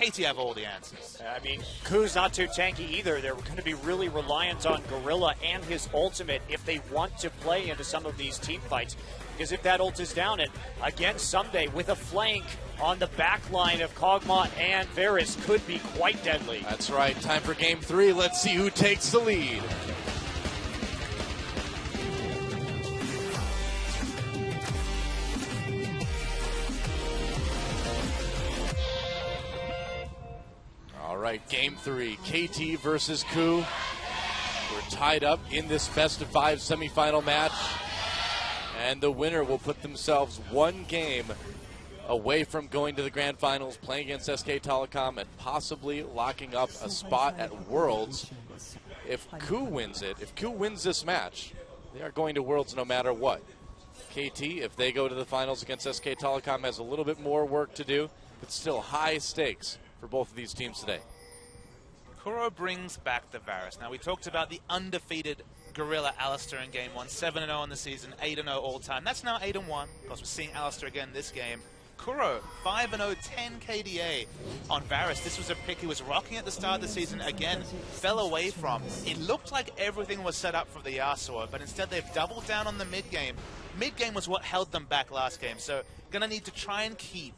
KT have all the answers. I mean, Ku's not too tanky either. They're going to be really reliant on Gorilla and his ultimate if they want to play into some of these team fights. Because if that ult is down, and again, Someday with a flank on the back line of Kog'Maw and Varus could be quite deadly. That's right. Time for game 3. Let's see who takes the lead. All right, game 3, KT versus Ku. We're tied up in this best-of-5 semifinal match, and the winner will put themselves one game away from going to the grand finals, playing against SK Telecom, and possibly locking up a spot at Worlds. If Ku wins it, if Ku wins this match, they are going to Worlds no matter what. KT, if they go to the finals against SK Telecom, has a little bit more work to do, but still high stakes for both of these teams today. Kuro brings back the Varus. Now, we talked about the undefeated Gorilla Alistair in Game 1, 7-0 on the season, 8-0 all time. That's now 8-1, because we're seeing Alistair again this game. Kuro, 5-0, 10 KDA on Varus. This was a pick he was rocking at the start of the season. Again, fell away from. It looked like everything was set up for the Yasuo, but instead they've doubled down on the mid-game. Mid-game was what held them back last game, so going to need to try and keep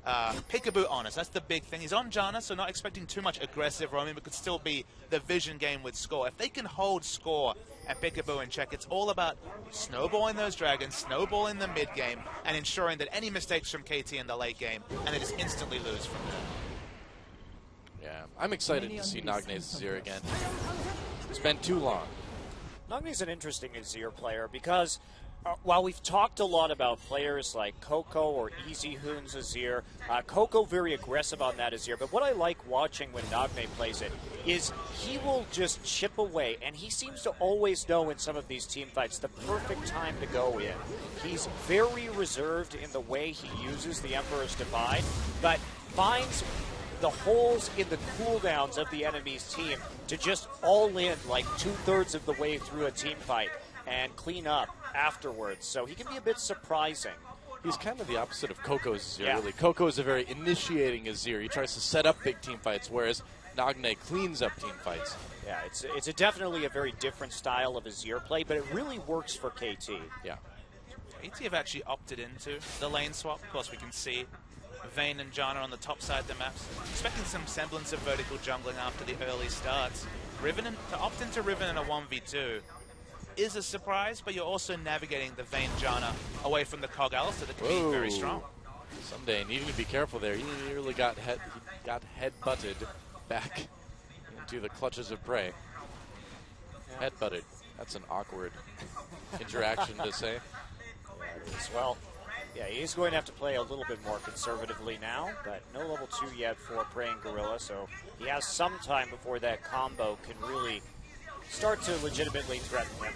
Peekaboo honest. That's the big thing. He's on Janna, so not expecting too much aggressive roaming, but could still be the vision game with Score. If they can hold Score and Peekaboo in check, it's all about snowballing those dragons, snowballing the mid game, and ensuring that any mistakes from KT in the late game, and they just instantly lose from there. Yeah, I'm excited to see Nagne's Azir again. It's been too long. Nagne's an interesting Azir player because while we've talked a lot about players like Coco or EasyHoon's Azir, Coco very aggressive on that Azir, but what I like watching when Nagne plays it is he will just chip away, and he seems to always know in some of these team fights the perfect time to go in. He's very reserved in the way he uses the Emperor's Divide, but finds the holes in the cooldowns of the enemy's team to just all in like 2/3 of the way through a team fight and clean up afterwards. So he can be a bit surprising. He's kind of the opposite of Coco's Azir, really. Coco is a very initiating Azir. He tries to set up big team fights, whereas Nagne cleans up team fights. Yeah, it's definitely a very different style of Azir play, but it really works for KT. Yeah. KT have actually opted into the lane swap. Of course, we can see Vayne and Janna on the top side of the maps. Expecting some semblance of vertical jungling after the early starts. To opt into Riven in a 1v2 is a surprise, but you're also navigating the Vayne Janna away from the Cog Alistair that can be very strong. Someday needing to be careful there. He nearly got head-butted back into the clutches of prey. Head-butted. That's an awkward interaction to say. Yeah, it is. Well, yeah, he's going to have to play a little bit more conservatively now, but no level 2 yet for Praying Gorilla, so he has some time before that combo can really start to legitimately threaten him.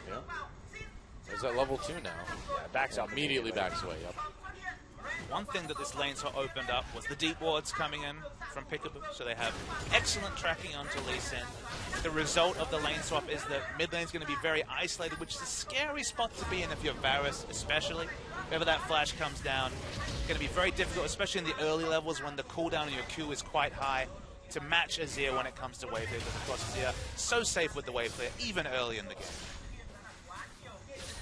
Yeah. He's at level 2 now. Yeah, backs up. Immediately backs away, yep. One thing that this lane swap opened up was the deep wards coming in from Peekaboo, so they have excellent tracking onto Lee Sin. The result of the lane swap is that mid lane is going to be very isolated, which is a scary spot to be in if you're Varus, especially. Whenever that flash comes down, it's going to be very difficult, especially in the early levels when the cooldown on your Q is quite high, to match Azir when it comes to wave clear, because of course Azir so safe with the wave clear, even early in the game.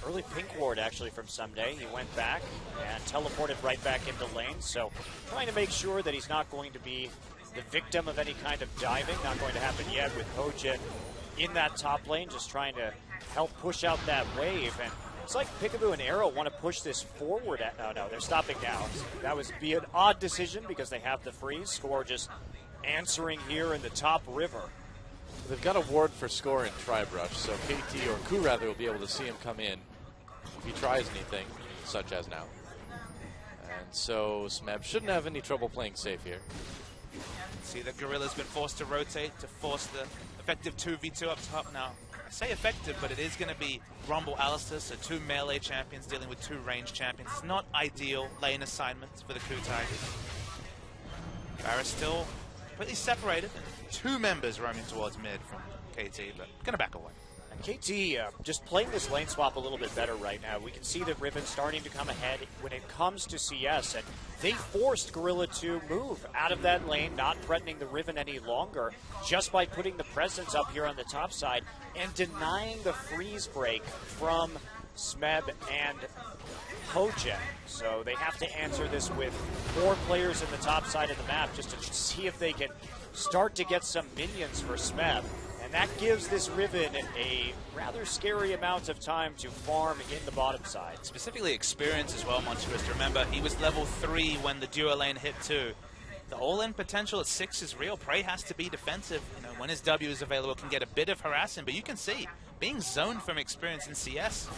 Early pink ward actually from Someday. He went back and teleported right back into lane, so trying to make sure that he's not going to be the victim of any kind of diving. Not going to happen yet with Hojin in that top lane, just trying to help push out that wave. And it's like Peekaboo and Arrow want to push this forward. No, they're stopping now. That would be an odd decision because they have the freeze. Score just answering here in the top river. They've got a ward for Score in Tribrush, so KT, or Ku rather, will be able to see him come in if he tries anything, such as now. And so Smeb shouldn't have any trouble playing safe here. See that Gorilla's been forced to rotate to force the effective 2v2 up top now. I say effective, but it is going to be Rumble Alistair, so 2 melee champions dealing with 2 range champions. It's not ideal lane assignments for the Ku Tigers. Varus still completely separated. 2 members roaming towards mid from KT, but going to back away. And KT just playing this lane swap a little bit better right now. We can see that Riven's starting to come ahead when it comes to CS, and they forced Gorilla to move out of that lane, not threatening the Riven any longer, just by putting the presence up here on the top side and denying the freeze break from Smeb and Hojen. So they have to answer this with 4 players in the top side of the map just to see if they can start to get some minions for Smeb. And that gives this Riven a rather scary amount of time to farm in the bottom side. Specifically experience as well, Montecristo. Remember, he was level 3 when the duo lane hit 2. The all-in potential at 6 is real. Prey has to be defensive. You know, when his W is available, can get a bit of harassing. But you can see, being zoned from experience in CS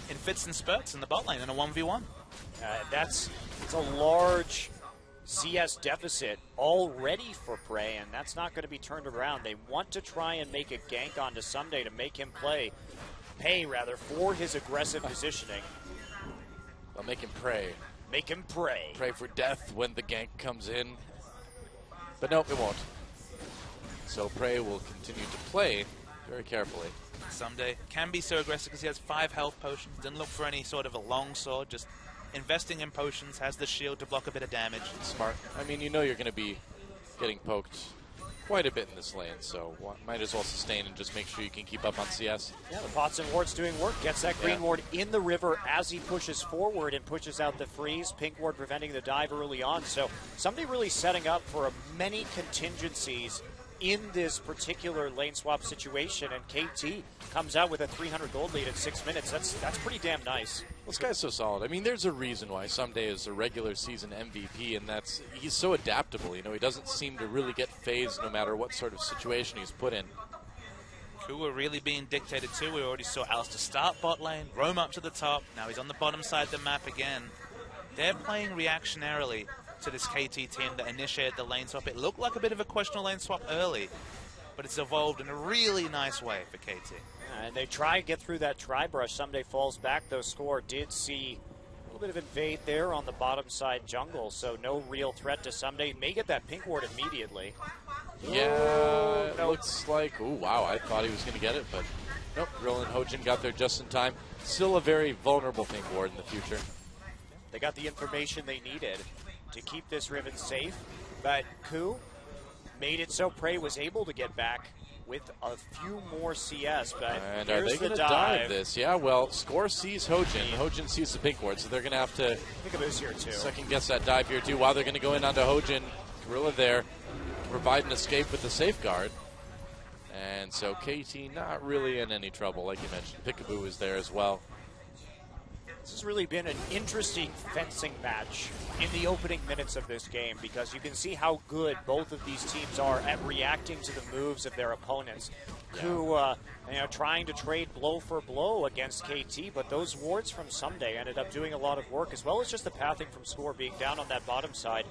in fits and spurts in the bot lane in a 1v1. It's a large CS deficit already for Prey, and that's not going to be turned around. They want to try and make a gank onto Someday to make him pay for his aggressive positioning. They'll make him pray. Make him pray. Pray for death when the gank comes in. But no, it won't. So Prey will continue to play very carefully. Someday can be so aggressive because he has 5 health potions. Didn't look for any sort of a long sword, just investing in potions, has the shield to block a bit of damage. Smart. I mean, you know you're going to be getting poked quite a bit in this lane, so might as well sustain and just make sure you can keep up on CS. Yeah, the pots and wards doing work. Gets that green ward in the river as he pushes forward and pushes out the freeze. Pink ward preventing the dive early on. So somebody really setting up for many contingencies in this particular lane swap situation, and KT comes out with a 300 gold lead in 6 minutes. That's pretty damn nice. This guy's so solid. I mean, there's a reason why Someday is a regular season MVP, and that's he's so adaptable. You know, he doesn't seem to really get phased no matter what sort of situation he's put in. Who are really being dictated to. We already saw Alistair start bot lane, roam up to the top. Now he's on the bottom side of the map again. They're playing reactionarily to this KT team that initiated the lane swap. It looked like a bit of a questionable lane swap early, but it's evolved in a really nice way for KT. And they try and get through that tri-brush. Someday falls back, though. Score did see a little bit of invade there on the bottom side jungle, so no real threat to Someday. May get that pink ward immediately. Yeah, it looks like, oh wow, I thought he was going to get it, but nope, Grill and Hojen got there just in time. Still a very vulnerable pink ward in the future. They got the information they needed to keep this Riven safe, but Ku made it so Prey was able to get back with a few more CS, but and are they going to dive this? Yeah, well, Score sees Hojen. Hojen sees the pink ward, so they're going to have to think of this here too. Second guess that dive here too. While they're going to go in onto Hojen, Gorilla there to provide an escape with the safeguard. And so KT not really in any trouble, like you mentioned. Peekaboo is there as well. This has really been an interesting fencing match in the opening minutes of this game, because you can see how good both of these teams are at reacting to the moves of their opponents. Who, trying to trade blow for blow against KT, but those wards from Someday ended up doing a lot of work, as well as just the pathing from Score being down on that bottom side,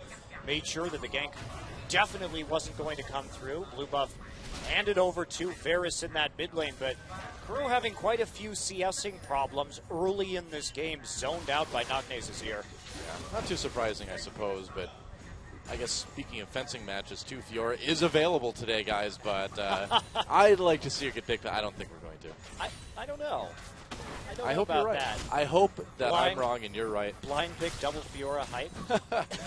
made sure that the gank definitely wasn't going to come through. Blue buff handed over to Varus in that mid lane, but Crew having quite a few CSing problems early in this game, zoned out by Nagnez Azir. Yeah, not too surprising, I suppose, but I guess speaking of fencing matches, too, Fiora is available today, guys, but I'd like to see her get picked, but I don't think we're going to. I don't know. I hope you're right. That. I hope that I'm wrong and you're right. Blind pick double Fiora hype.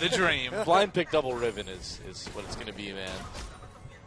The dream. Blind pick double Riven is what it's going to be, man.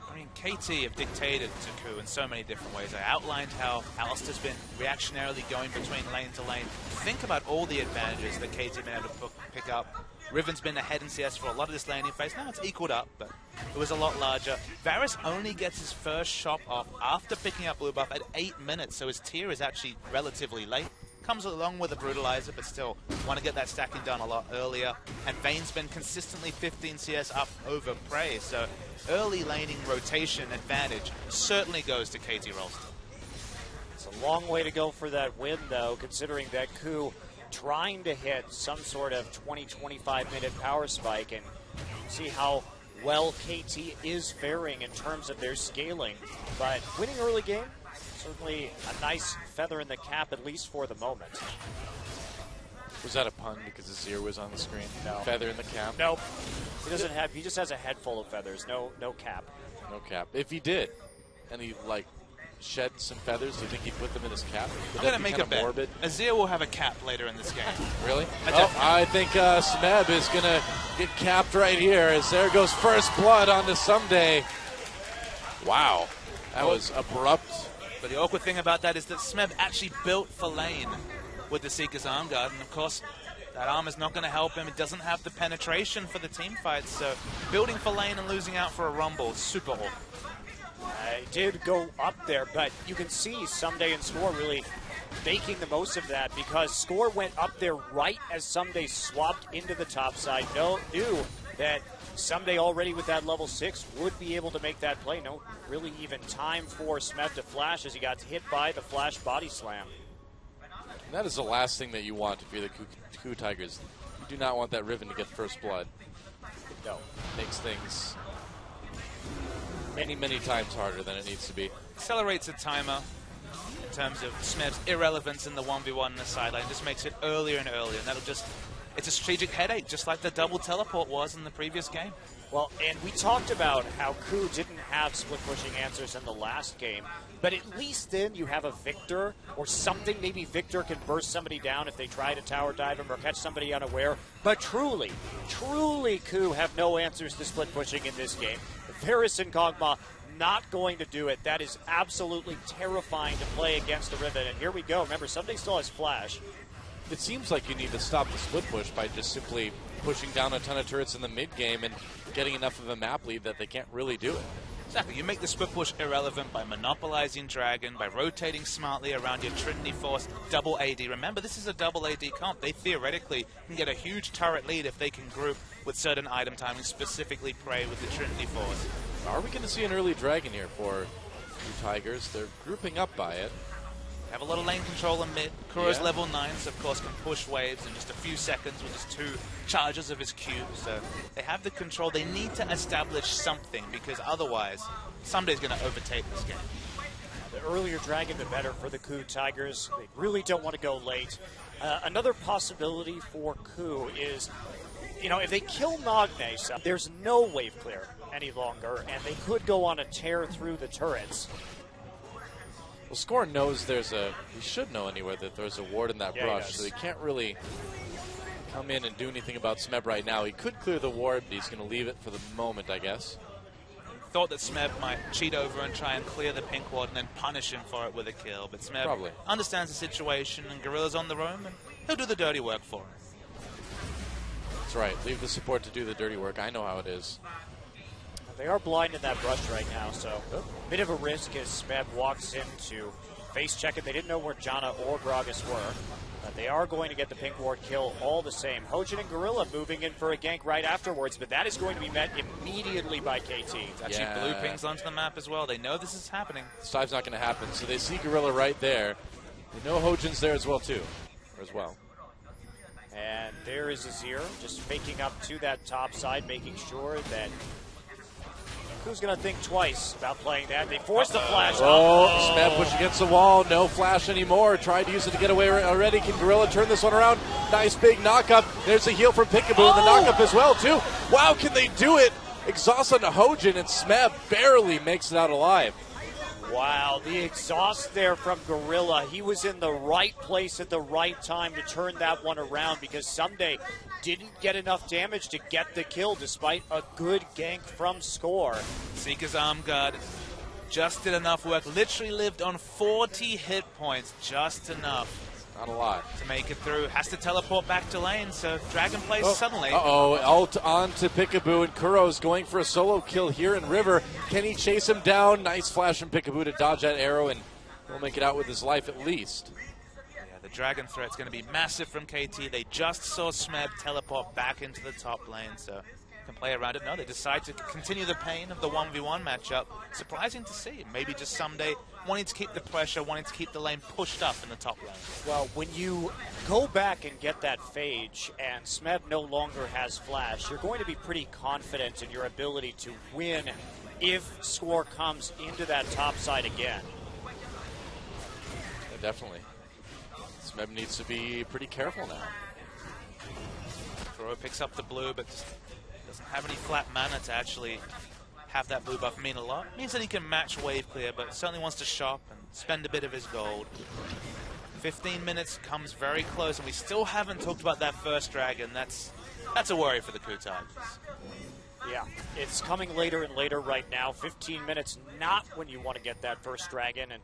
I mean, KT have dictated to Ku in so many different ways. I outlined how Alistair's been reactionarily going between lane to lane. Think about all the advantages that KT have been able to pick up. Riven's been ahead in CS for a lot of this laning phase. Now it's equaled up, but it was a lot larger. Varus only gets his first shot off after picking up blue buff at 8 minutes, so his tier is actually relatively late. Comes along with a brutalizer, but still want to get that stacking done a lot earlier. And Vayne's been consistently 15 CS up over Prey, so early laning rotation advantage certainly goes to KT Rolster. It's a long way to go for that win, though, considering that Ku trying to hit some sort of 20-25 minute power spike, and see how well KT is faring in terms of their scaling. But winning early game, certainly a nice feather in the cap, at least for the moment. Was that a pun because Azir was on the screen? No. Feather in the cap? Nope. He doesn't have. He just has a head full of feathers. No cap. No cap. If he did, and he shed some feathers? Do you think he'd put them in his cap? I'm going to make a bet. Morbid? Azir will have a cap later in this game. Really? I think Smeb is going to get capped right here as there goes first blood onto Someday. Wow. That was abrupt. But the awkward thing about that is that Smeb actually built for lane with the Seeker's Arm Guard, and of course, that arm is not going to help him. It doesn't have the penetration for the team fight, so building for lane and losing out for a Rumble is super awkward. I did go up there, but you can see Someday and Score really making the most of that because Score went up there right as Someday swapped into the top side. Knew that Someday already with that level 6 would be able to make that play. No really even time for Smeb to flash as he got hit by the flash body slam. And that is the last thing that you want if you're the Coup Tigers. You do not want that Riven to get first blood. No. Makes things many, many times harder than it needs to be. Accelerates the timer in terms of Smeb's irrelevance in the 1v1 in the sideline. Just makes it earlier and earlier, and that'll just, it's a strategic headache, just like the double teleport was in the previous game. Well, and we talked about how Coup didn't have split-pushing answers in the last game, but at least then you have a Victor or something. Maybe Victor can burst somebody down if they try to tower dive him or catch somebody unaware. But truly, Coup have no answers to split-pushing in this game. Varus and Kog'Maw not going to do it. That is absolutely terrifying to play against the Riven. And here we go. Remember, somebody still has flash. It seems like you need to stop the split push by just simply pushing down a ton of turrets in the mid game and getting enough of a map lead that they can't really do it. Exactly. You make the split push irrelevant by monopolizing Dragon, by rotating smartly around your Trinity Force, double AD. Remember, this is a double AD comp. They theoretically can get a huge turret lead if they can group with certain item timing, specifically Prey with the Trinity Force. Are we going to see an early Dragon here for the Tigers? They're grouping up by it. Have a lot of lane control in mid. Kuro's level 9, so of course can push waves in just a few seconds with just 2 charges of his Q. So they have the control. They need to establish something because otherwise Someday's going to overtake this game. The earlier Dragon, the better for the Coup Tigers. They really don't want to go late. Another possibility for Coup is, if they kill Nagne, there's no wave clear any longer, and they could go on a tear through the turrets. Well, Score knows he should know anyway that there's a ward in that brush, so he can't really come in and do anything about Smeb right now. He could clear the ward, but he's going to leave it for the moment, I guess. Thought that Smeb might cheat over and try and clear the pink ward and then punish him for it with a kill, but Smeb understands the situation and Gorilla's on the roam, and he'll do the dirty work for him. That's right. Leave the support to do the dirty work. I know how it is. They are blind in that brush right now, so a bit of a risk as Smeb walks in to face check it. They didn't know where Janna or Gragas were, but they are going to get the pink ward kill all the same. Hojin and Gorilla moving in for a gank right afterwards, but that is going to be met immediately by KT. It's actually blue pings onto the map as well. They know this is happening. This time's not going to happen, so they see Gorilla right there. They know Hojin's there as well, too. And there is Azir just faking up to that top side, making sure that who's going to think twice about playing that? They forced the flash. Smeb push against the wall. No flash anymore. Tried to use it to get away already. Can Gorilla turn this one around? Nice big knock-up. There's a heal from Peekaboo and the knock-up as well, too. Wow, can they do it? Exhaust on Hojin, and Smeb barely makes it out alive. Wow, the exhaust there from Gorilla. He was in the right place at the right time to turn that one around because Someday didn't get enough damage to get the kill despite a good gank from Score. Seeker's Arm Guard just did enough work. Literally lived on 40 hit points. Just enough. Not a lot. To make it through. Has to teleport back to lane, so Dragon plays suddenly. Ult on to Peekaboo, and Kuro's going for a solo kill here in River. Can he chase him down? Nice flash from Peekaboo to dodge that arrow, and he'll make it out with his life at least. The Dragon threat's going to be massive from KT. They just saw Smeb teleport back into the top lane, so can play around it. No, they decide to continue the pain of the 1v1 matchup. Surprising to see. Maybe just Someday wanting to keep the pressure, wanting to keep the lane pushed up in the top lane. Well, when you go back and get that Phage and Smeb no longer has flash, you're going to be pretty confident in your ability to win if Score comes into that top side again. Yeah, definitely. Smeb needs to be pretty careful now. Kuro picks up the blue, but just doesn't have any flat mana to actually have that blue buff mean a lot. It means that he can match wave clear, but certainly wants to shop and spend a bit of his gold. 15 minutes comes very close, and we still haven't talked about that first dragon. That's a worry for the KOO Tigers. Yeah, it's coming later and later right now. 15 minutes, not when you want to get that first dragon, and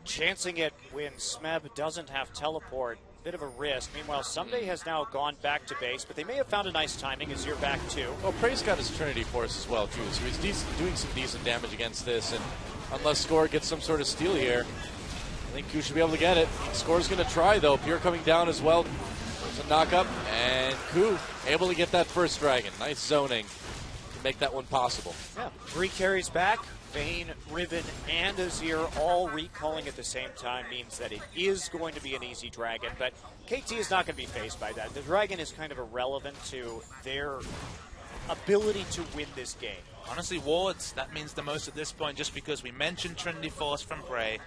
chancing it when Smeb doesn't have teleport, bit of a risk. Meanwhile, Someday has now gone back to base, but they may have found a nice timing as you're back too. Well, Prey's got his Trinity Force as well, too, so he's doing some decent damage against this, and unless Score gets some sort of steal here, I think KOO should be able to get it. Score's going to try, though. Pure coming down as well. There's a knock-up, and KOO able to get that first dragon. Nice zoning to make that one possible. Yeah, 3 carries back. Vayne, Riven, and Azir all recalling at the same time means that it is going to be an easy dragon, but KT is not going to be faced by that. The dragon is kind of irrelevant to their ability to win this game. Honestly, wards, that means the most at this point, just because we mentioned Trinity Force from Prey.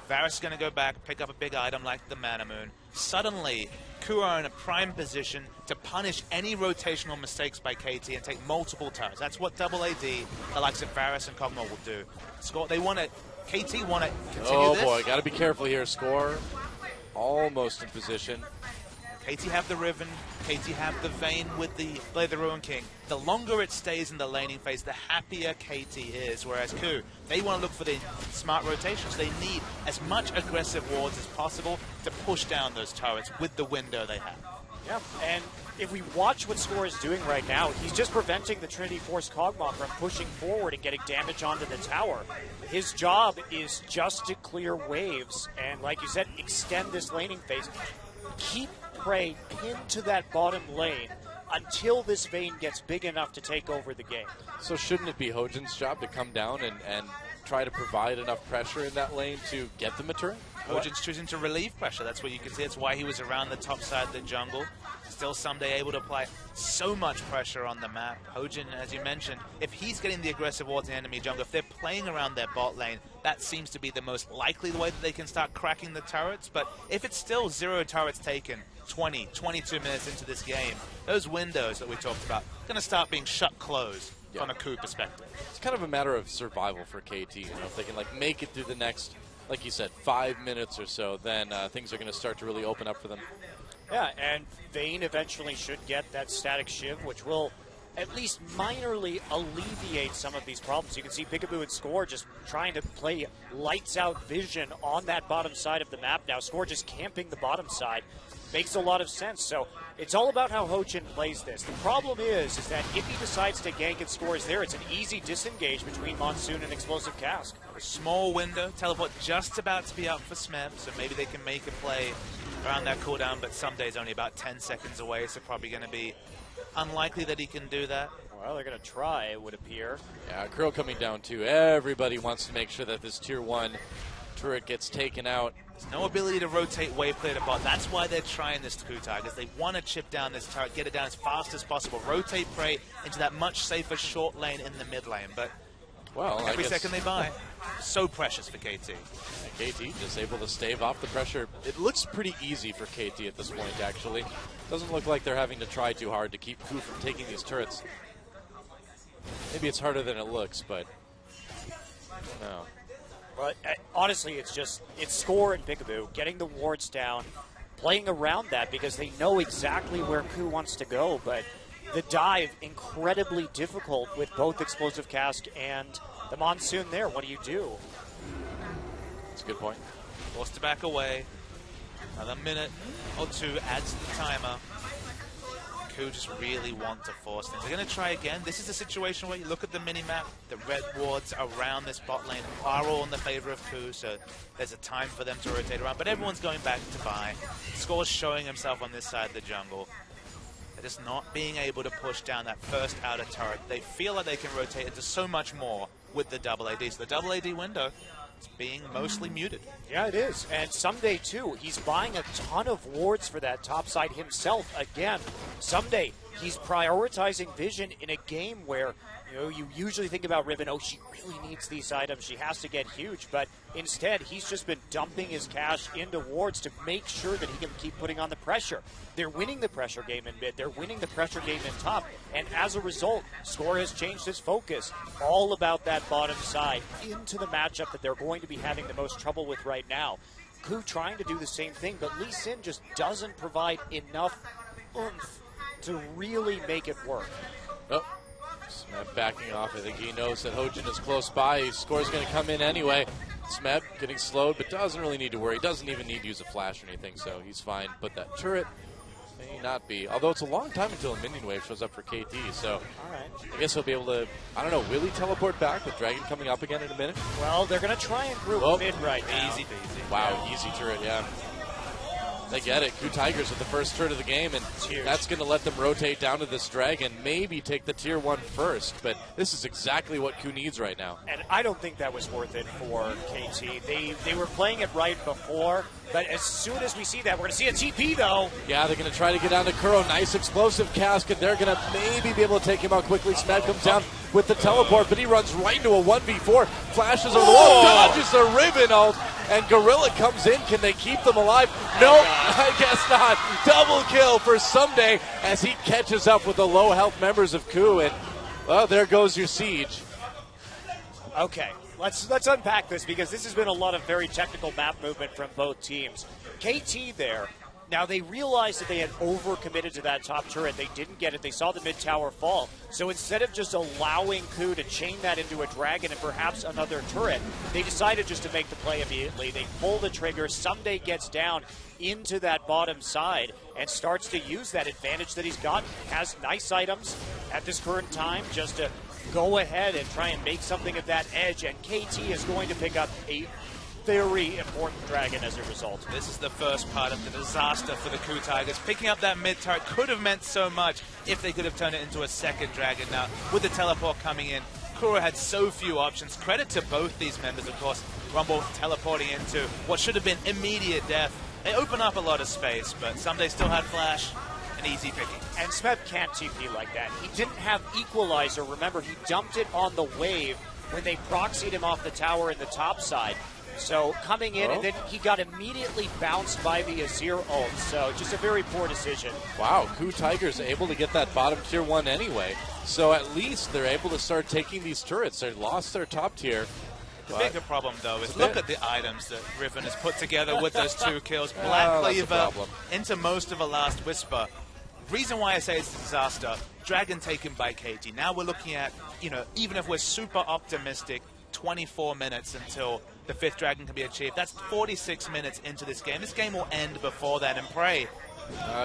Varus is going to go back, pick up a big item like the Mana Moon. Suddenly, KOO are in a prime position to punish any rotational mistakes by KT and take multiple turrets. That's what double AD, the likes of Varus and Kog'Maw will do. Score, they want to, KT want to continue this. Oh boy, got to be careful here. Score almost in position. KT have the Riven, KT have the Vayne with the Blade of the Ruin King. The longer it stays in the laning phase, the happier KT is, whereas KOO, they want to look for the smart rotations. They need as much aggressive wards as possible to push down those turrets with the window they have. Yeah, and if we watch what Score is doing right now, he's just preventing the Trinity Force Kog'Maw from pushing forward and getting damage onto the tower. His job is just to clear waves and, like you said, extend this laning phase. Keep Prey pinned to that bottom lane until this Vayne gets big enough to take over the game. So shouldn't it be Hojin's job to come down and try to provide enough pressure in that lane to get them a turret? Hojin's choosing to relieve pressure. That's what you can see. That's why he was around the top side of the jungle. Still Someday able to apply so much pressure on the map. Hojin, as you mentioned, if he's getting the aggressive wards in the enemy jungle, if they're playing around their bot lane, that seems to be the most likely way that they can start cracking the turrets. But if it's still 0 turrets taken 20, 22 minutes into this game, those windows that we talked about are going to start being shut closed from a KOO perspective. It's kind of a matter of survival for KT. You know, if they can make it through the next, like you said, 5 minutes or so, then things are going to start to really open up for them. Yeah, and Vayne eventually should get that static shiv, which will at least minorly alleviate some of these problems. You can see Peekaboo and Score just trying to play lights-out vision on that bottom side of the map now. Score just camping the bottom side. Makes a lot of sense. So it's all about how Hojin plays this. The problem is that if he decides to gank and Score is there, it's an easy disengage between Monsoon and Explosive Cask. A small window, teleport just about to be up for Smeb, so maybe they can make a play around that cooldown, but Someday's only about 10 seconds away, so probably going to be unlikely that he can do that. Well, they're going to try, it would appear. Yeah, Crow coming down too. Everybody wants to make sure that this Tier 1 turret gets taken out. There's no ability to rotate wave clear to bot. That's why they're trying this KOO Tigers. They want to chip down this turret, get it down as fast as possible, rotate Prey into that much safer short lane in the mid lane. But well, every second they buy, so precious for KT. And KT just able to stave off the pressure. It looks pretty easy for KT at this point, actually. Doesn't look like they're having to try too hard to keep KOO from taking these turrets. Maybe it's harder than it looks, but no. But honestly, it's Score and Peekaboo getting the wards down, playing around that because they know exactly where KOO wants to go. But the dive, incredibly difficult with both Explosive Cask and the Monsoon there. What do you do? That's a good point. Forced to back away. Another minute or two adds to the timer. KOO just really want to force things. They're going to try again. This is a situation where you look at the mini-map, the red wards around this bot lane are all in the favor of KOO, so there's a time for them to rotate around, but everyone's going back to buy. Score's showing himself on this side of the jungle. They're just not being able to push down that first outer turret. They feel like they can rotate into so much more with the double AD. So the double AD window is being mostly muted. Yeah, it is. And Someday, too, he's buying a ton of wards for that top side himself. Again, Someday, he's prioritizing vision in a game where know, you usually think about Riven, oh, she really needs these items. She has to get huge. But instead, he's just been dumping his cash into wards to make sure that he can keep putting on the pressure. They're winning the pressure game in mid. They're winning the pressure game in top. And as a result, Score has changed his focus all about that bottom side into the matchup that they're going to be having the most trouble with right now. Ku trying to do the same thing, but Lee Sin just doesn't provide enough oomph to really make it work. Oh, Smeb backing off. I think he knows that Hojin is close by. His score's going to come in anyway. Smeb getting slowed, but doesn't really need to worry. Doesn't even need to use a flash or anything, so he's fine. But that turret may not be. Although it's a long time until a minion wave shows up for KT, so all right. I guess he'll be able to, I don't know, will he teleport back with Dragon coming up again in a minute? Well, they're going to try and group mid right now. Easy peasy. Wow, easy turret, yeah. They get it. Ku Tigers with the first turret of the game, and that's going to let them rotate down to this Dragon, maybe take the tier 1 first, but this is exactly what Ku needs right now. And I don't think that was worth it for KT. They were playing it right before, but as soon as we see that, we're going to see a TP, though. Yeah, they're going to try to get down to Kuro. Nice explosive cast, and they're going to maybe be able to take him out quickly. Smeb comes down with the teleport, but he runs right into a 1v4, flashes over the wall, dodges the Riven ult, and Gorilla comes in. Can they keep them alive? Nope, I guess not. Double kill for Someday as he catches up with the low health members of Ku, and well, there goes your siege. Okay, let's unpack this because this has been a lot of very technical map movement from both teams. KT there. Now, they realized that they had overcommitted to that top turret. They didn't get it. They saw the mid tower fall. So instead of just allowing Ku to chain that into a dragon and perhaps another turret, they decided just to make the play immediately. They pull the trigger. Someday gets down into that bottom side and starts to use that advantage that he's got. Has nice items at this current time just to go ahead and try and make something of that edge. And KT is going to pick up a very important dragon as a result. This is the first part of the disaster for the Ku Tigers. Picking up that mid turret could have meant so much if they could have turned it into a second dragon. Now, with the teleport coming in, Kuro had so few options. Credit to both these members, of course. Rumble teleporting into what should have been immediate death. They open up a lot of space, but Someday still had flash and easy picking. And Smeb can't TP like that. He didn't have Equalizer. Remember, he dumped it on the wave when they proxied him off the tower in the top side. So coming in, and then he got immediately bounced by the Azir ult. So just a very poor decision. Wow, Ku Tigers able to get that bottom tier 1 anyway. So at least they're able to start taking these turrets. They lost their top tier. The bigger problem, though, is look at the items that Riven has put together with those 2 kills. Black Cleaver into most of a Last Whisper. Reason why I say it's a disaster, Dragon taken by KT. Now we're looking at, you know, even if we're super optimistic, 24 minutes until the 5th dragon can be achieved. That's 46 minutes into this game. This game will end before then, and Prey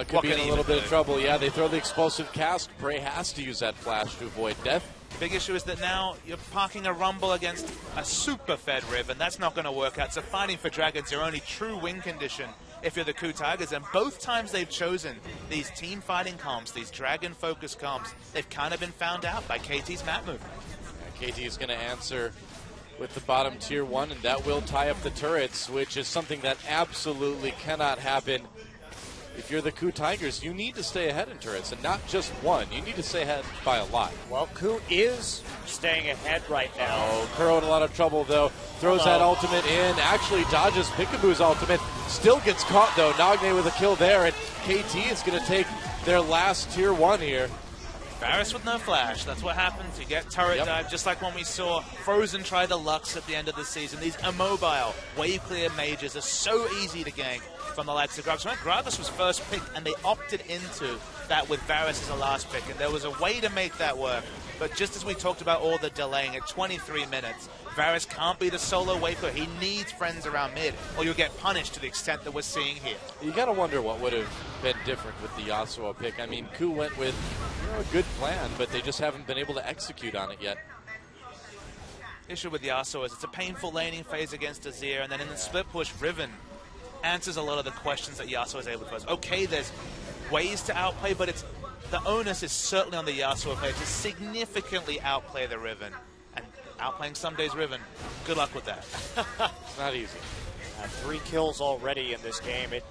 could be in a little bit of trouble. Yeah, they throw the explosive cast. Prey has to use that flash to avoid death. The big issue is that now you're parking a Rumble against a super fed Riv, and that's not going to work out. So fighting for Dragon's your only true win condition if you're the Ku Tigers. And both times they've chosen these team fighting comps, these Dragon-focused comps, they've kind of been found out by KT's map movement. Yeah, KT is going to answer with the bottom tier 1, and that will tie up the turrets, which is something that absolutely cannot happen. If you're the Ku Tigers, you need to stay ahead in turrets, and not just one. You need to stay ahead by a lot. Well, Ku is staying ahead right now. Oh, Kuro in a lot of trouble, though. Throws that ultimate in. Actually dodges Peekaboo's ultimate. Still gets caught, though. Nagne with a kill there, and KT is going to take their last tier 1 here. Varus with no flash. That's what happens. You get turret dive, just like when we saw Frozen try the Lux at the end of the season. These immobile, wave clear mages are so easy to gank from the likes of Gragas. Gragas was first picked, and they opted into that with Varus as a last pick, and there was a way to make that work. But just as we talked about all the delaying at 23 minutes, Varus can't be the solo wave clear. He needs friends around mid, or you'll get punished to the extent that we're seeing here. You got to wonder what would have been different with the Yasuo pick. I mean, Ku went with a good plan, but they just haven't been able to execute on it yet. Issue with Yasuo is it's a painful laning phase against Azir, and then in the split push, Riven answers a lot of the questions that Yasuo is able to pose. Okay, there's ways to outplay, but it's the onus is certainly on the Yasuo player to significantly outplay the Riven. And outplaying Someday's Riven, good luck with that. It's not easy. 3 kills already in this game. It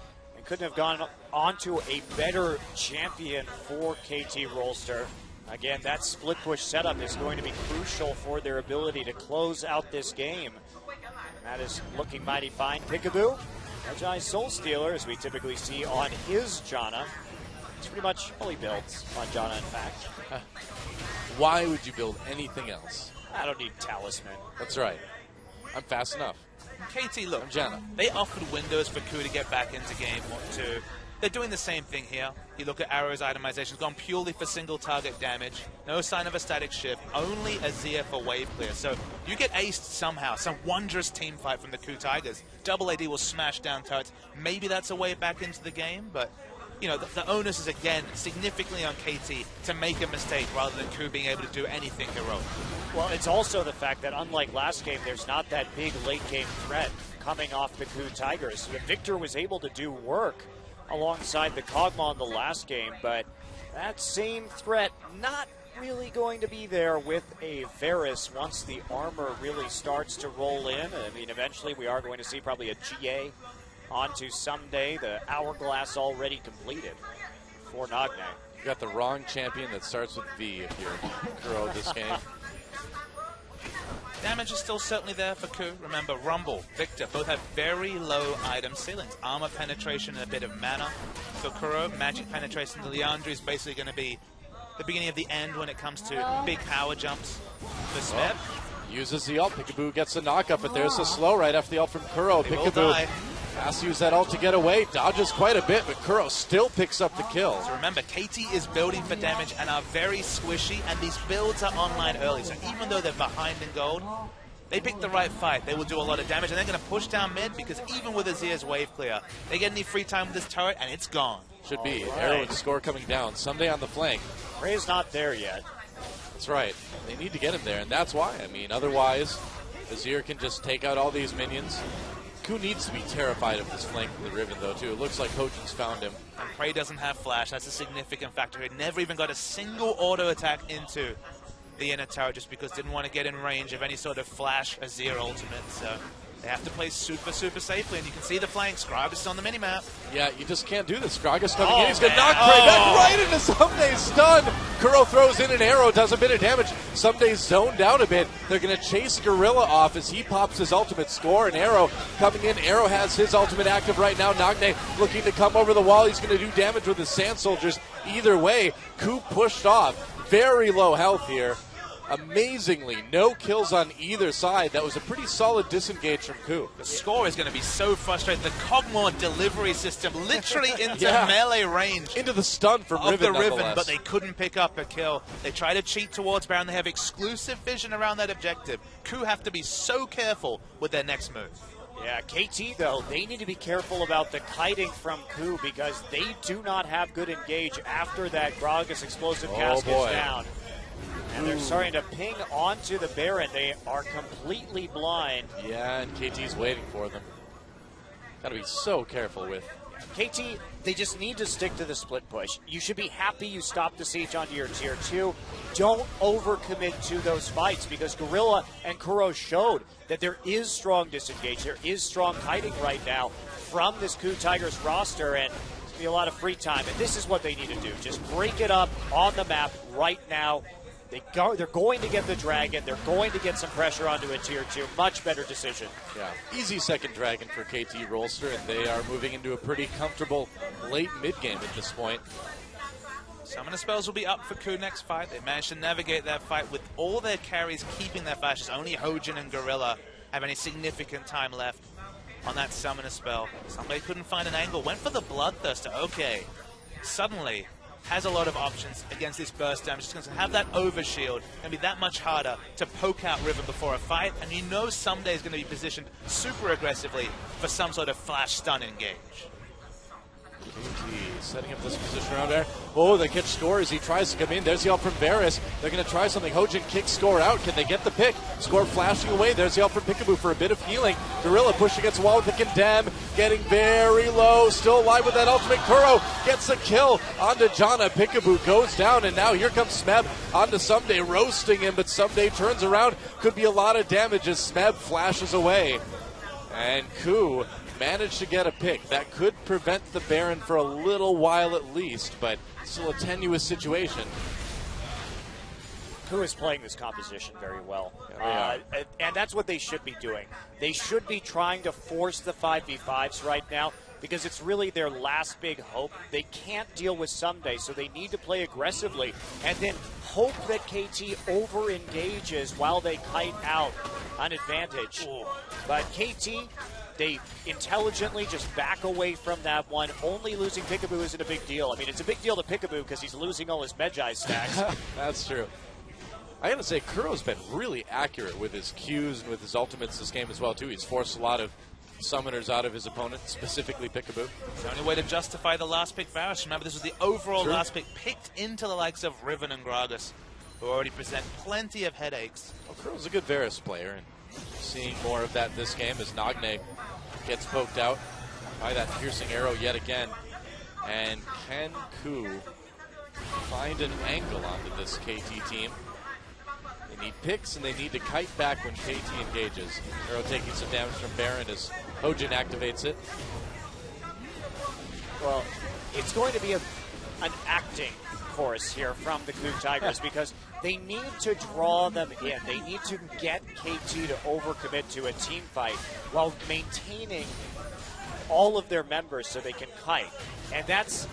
couldn't have gone on to a better champion for KT Rolster. Again, that split push setup is going to be crucial for their ability to close out this game. And that is looking mighty fine. Peekaboo, Magi Soul Stealer, as we typically see on his Janna. It's pretty much all he builds on Janna, in fact. Why would you build anything else? I don't need Talisman. That's right. I'm fast enough. KT, look, I'm Janna. They offered windows for Ku to get back into game 1-2. They're doing the same thing here. You look at Arrow's itemization, gone purely for single target damage. No sign of a static shift, only Azir for wave clear. So you get aced somehow, some wondrous team fight from the Ku Tigers. Double AD will smash down turrets. Maybe that's a way back into the game, but you know, the onus is again significantly on KT to make a mistake rather than Ku being able to do anything heroic. Well, it's also the fact that unlike last game, there's not that big late game threat coming off the Ku Tigers. Victor was able to do work alongside the Kog'Maw in the last game, but that same threat not really going to be there with a Varus once the armor really starts to roll in. I mean, eventually we are going to see probably a GA onto Someday, the hourglass already completed for Nagne. You got the wrong champion that starts with V if you're Kuro this game. Damage is still certainly there for Ku. Remember, Rumble, Victor, both have very low item ceilings. Armor penetration and a bit of mana. For Kuro, magic penetration to Leandri is basically going to be the beginning of the end when it comes to big power jumps for Smeb. Uses the ult. Peekaboo gets the knockup, but there's a slow right after the ult from Kuro. They will Peekaboo die. has to use that ult to get away. Dodges quite a bit, but Kuro still picks up the kill. So remember, KT is building for damage and are very squishy, and these builds are online early. So even though they're behind in gold, they pick the right fight. They will do a lot of damage, and they're going to push down mid because even with Azir's wave clear, they get any free time with this turret, and it's gone. Should be. Right. Arrow and score coming down. Someday on the flank. Ray's not there yet. That's right. They need to get him there, and that's why. I mean, otherwise, Azir can just take out all these minions. Ku needs to be terrified of this flank from the Riven, though, too. It looks like Hojin's found him. And Prey doesn't have flash. That's a significant factor. He never even got a single auto attack into the inner tower just because didn't want to get in range of any sort of flash Azir ultimate. So they have to play super, super safely. And you can see the flanks. Gragas on the minimap. Yeah, you just can't do this. Gragas coming in. Oh, He's going to man. knock Prey back Oh. right into Someday's stun. Kuro throws in an arrow, does a bit of damage. Someday's zoned out a bit. They're going to chase Gorilla off as he pops his ultimate score. And Arrow coming in. Arrow has his ultimate active right now. Nagne looking to come over the wall. He's going to do damage with his Sand Soldiers. Either way, Ku pushed off. Very low health here. Amazingly, no kills on either side. That was a pretty solid disengage from Ku. The score is going to be so frustrating. The Kog'Maw delivery system literally into Yeah. melee range Into the stun from of Riven, the Riven, nonetheless. but they couldn't pick up a kill. They try to cheat towards Baron. They have exclusive vision around that objective. Ku have to be so careful with their next move. Yeah, KT, though, they need to be careful about the kiting from Ku because they do not have good engage after that Gragas explosive cast boy. is down. And they're starting to ping onto the Baron. They are completely blind. Yeah, and KT's waiting for them. Got to be so careful with. KT, they just need to stick to the split push. You should be happy you stopped the siege onto your tier 2. Don't overcommit to those fights because Gorilla and Kuro showed that there is strong disengage. There is strong kiting right now from this Ku Tigers roster, and there's going to be a lot of free time. And this is what they need to do. Just break it up on the map right now. They're going to get the dragon. They're going to get some pressure onto a tier 2. Much better decision. Yeah, easy second dragon for KT Rolster, and they are moving into a pretty comfortable late mid game at this point. Summoner spells will be up for Ku next fight. They managed to navigate that fight with all their carries keeping their flashes. Only Hojin and Gorilla have any significant time left on that summoner spell. Somebody couldn't find an angle. Went for the Bloodthirster. Okay. Suddenly has a lot of options against this burst damage. It's going to have that overshield and be that much harder to poke out Riven before a fight. And you know Someday is going to be positioned super aggressively for some sort of flash stun engage. KT setting up this position around there. Oh, they catch Score as he tries to come in. There's the ult from Varus. They're going to try something. Hojin kicks Score out. Can they get the pick? Score flashing away. There's the ult from Peekaboo for a bit of healing. Gorilla pushing against the wall with the Condemn. Getting very low. Still alive with that ultimate. Kuro gets a kill onto Janna. Peekaboo goes down, and now here comes Smeb onto Someday, roasting him, but Someday turns around. Could be a lot of damage as Smeb flashes away. And Ku managed to get a pick. That could prevent the Baron for a little while at least, but still a tenuous situation. Ku is playing this composition very well. Yeah, and that's what they should be doing. They should be trying to force the 5v5s right now because it's really their last big hope. They can't deal with Someday, so they need to play aggressively and then hope that KT over-engages while they kite out an advantage. Ooh. But KT, they intelligently just back away from that one. Only losing Peekaboo isn't a big deal. I mean, it's a big deal to Peekaboo because he's losing all his Medjay stacks. That's true. I gotta say, Kuro's been really accurate with his Qs and with his ultimates this game as well, too. He's forced a lot of summoners out of his opponent, specifically Peekaboo. It's the only way to justify the last pick Varus. Remember, this was the overall last pick, picked into the likes of Riven and Gragas, who already present plenty of headaches. Well, Kuro's a good Varus player, and seeing more of that this game as Nagne gets poked out by that piercing arrow yet again. And can Ku find an angle onto this KT team? They need picks and they need to kite back when KT engages. Arrow taking some damage from Baron as Hojin activates it. Well, it's going to be an acting course here from the Ku Tigers because they need to draw them in. They need to get KT to overcommit to a team fight while maintaining all of their members so they can kite. And that's